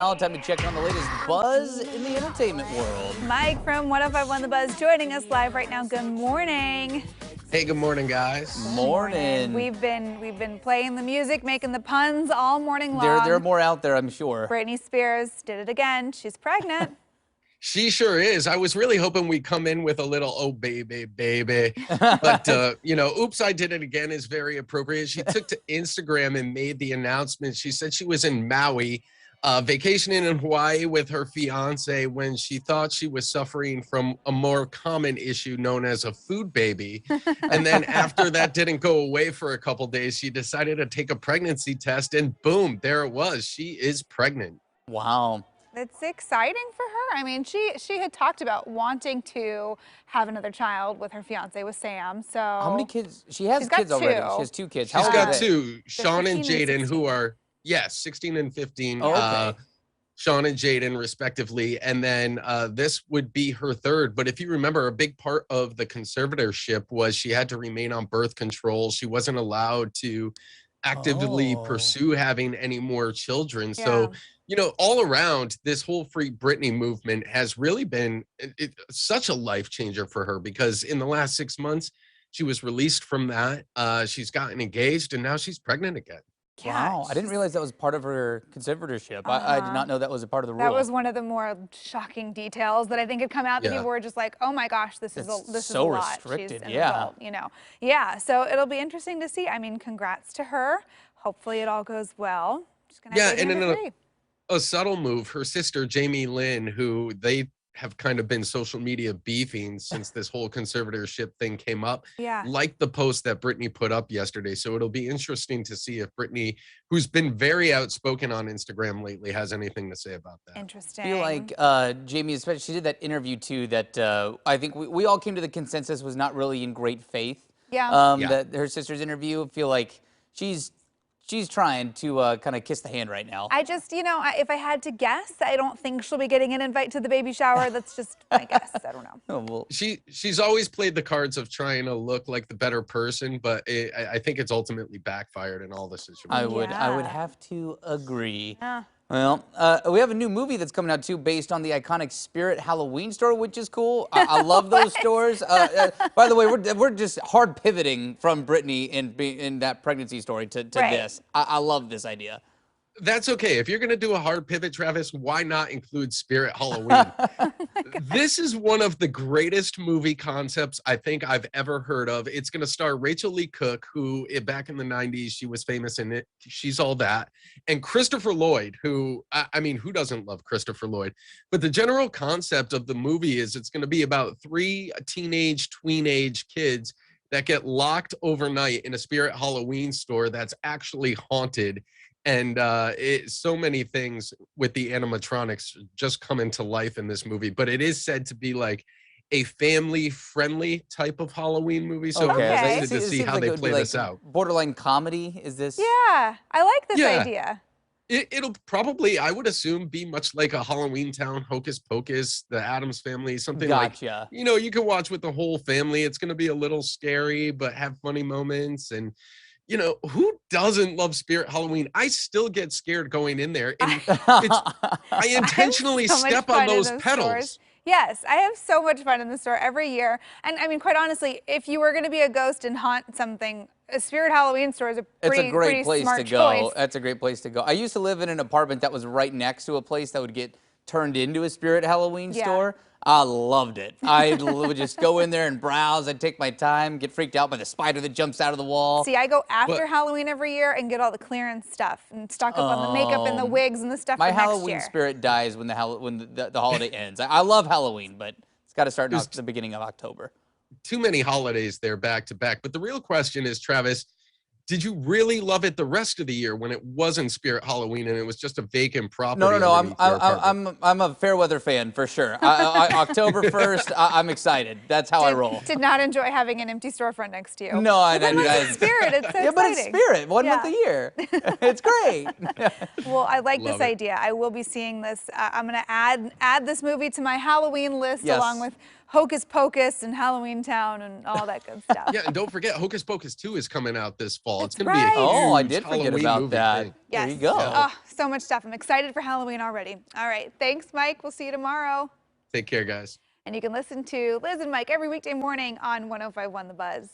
Now, time to check on the latest buzz in the entertainment world. Mike from 105.1 The Buzz joining us live right now. Good morning. Hey, good morning, guys. Morning. We've been playing the music, making the puns all morning long. There are more out there, I'm sure. Britney Spears did it again. She's pregnant. She sure is. I was really hoping we'd come in with a little, oh, baby, baby. But, oops, I did it again is very appropriate. She took to Instagram and made the announcement. She said she was in Maui, vacationing in Hawaii with her fiance when she thought she was suffering from a more common issue known as a food baby. And then after that didn't go away for a couple days, she decided to take a pregnancy test and boom, there it was. She is pregnant. Wow. It's exciting for her. I mean, she had talked about wanting to have another child with her fiance, with Sam. So how many kids? She has kids two. already. She has two kids. She's How got old are they? two, Sean and 15 and Jaden, 16. who are, 16 and 15. Oh, okay. Sean and Jaden, respectively. And then this would be her third. But if you remember, a big part of the conservatorship was she had to remain on birth control. She wasn't allowed to actively pursue having any more children. So, all around, this whole Free Britney movement has really been such a life changer for her, because in the last 6 months, she was released from that. She's gotten engaged and now she's pregnant again. Wow, I didn't realize that was part of her conservatorship. I did not know that was a part of the rule. That was one of the more shocking details that I think had come out, that people were just like, "Oh my gosh, this is a lot." Restricted, She's an adult, Yeah, so it'll be interesting to see. I mean, congrats to her. Hopefully, it all goes well. She's gonna have baby number 3. A subtle move. Her sister Jamie Lynn, who they have kind of been social media beefing since this whole conservatorship thing came up, liked the post that Britney put up yesterday. So it'll be interesting to see if Britney, who's been very outspoken on Instagram lately, has anything to say about that. Interesting. I feel like Jamie, especially, she did that interview too that I think we all came to the consensus was not really in great faith. That her sister's interview. I feel like she's trying to kind of kiss the hand right now. I just, if I had to guess, I don't think she'll be getting an invite to the baby shower. That's just my guess. I don't know. Oh, well. She's always played the cards of trying to look like the better person, but I think it's ultimately backfired in all the situations. I would have to agree. Yeah. Well, we have a new movie that's coming out too, based on the iconic Spirit Halloween store, which is cool. I love those stores. By the way, we're just hard pivoting from Britney in that pregnancy story to this. I love this idea. That's okay. If you're going to do a hard pivot, Travis, why not include Spirit Halloween? This is one of the greatest movie concepts I think I've ever heard of. It's going to star Rachel Lee Cook, who back in the 90s, she was famous in it. She's All That. And Christopher Lloyd, who, I mean, who doesn't love Christopher Lloyd? But the general concept of the movie is it's going to be about 3 tween-age kids that get locked overnight in a Spirit Halloween store that's actually haunted. And so many things with the animatronics just come into life in this movie. But it is said to be like a family-friendly type of Halloween movie. So I'm excited to see how they play this out. Borderline comedy, is this? Yeah, I like this idea. It'll probably, I would assume, be much like a Halloween Town, Hocus Pocus, the Addams Family, something like, you can watch with the whole family. It's going to be a little scary, but have funny moments. And who doesn't love Spirit Halloween? I still get scared going in there. And I intentionally step on those pedals. Stores. Yes, I have so much fun in the store every year. And I mean, quite honestly, if you were going to be a ghost and haunt something, a Spirit Halloween store is a pretty smart choice. That's a great place to go. I used to live in an apartment that was right next to a place that would get turned into a Spirit Halloween store. I loved it. I would just go in there and browse. I'd take my time, get freaked out by the spider that jumps out of the wall. See, I go after Halloween every year and get all the clearance stuff and stock up on the makeup and the wigs and the stuff for next year. My Halloween spirit dies when the holiday ends. I love Halloween, but it's got to start at the beginning of October. Too many holidays there back to back. But the real question is, Travis, did you really love it the rest of the year when it wasn't Spirit Halloween and it was just a vacant property? No. I'm a Fairweather fan for sure. October 1st, I'm excited. That's how I roll. Did not enjoy having an empty storefront next to you. No, it's Spirit. It's so exciting. But it's Spirit. 1 month a year. It's great. Well, I like this idea. I will be seeing this. I'm going to add this movie to my Halloween list along with Hocus Pocus and Halloween Town and all that good stuff. Yeah, and don't forget, Hocus Pocus 2 is coming out this fall. fall. It's That's going to be a right. huge Oh, I did forget Halloween about movie that. thing. There Yes. you go. Oh, so much stuff. I'm excited for Halloween already. All right. Thanks, Mike. We'll see you tomorrow. Take care, guys. And you can listen to Liz and Mike every weekday morning on 105.1 The Buzz.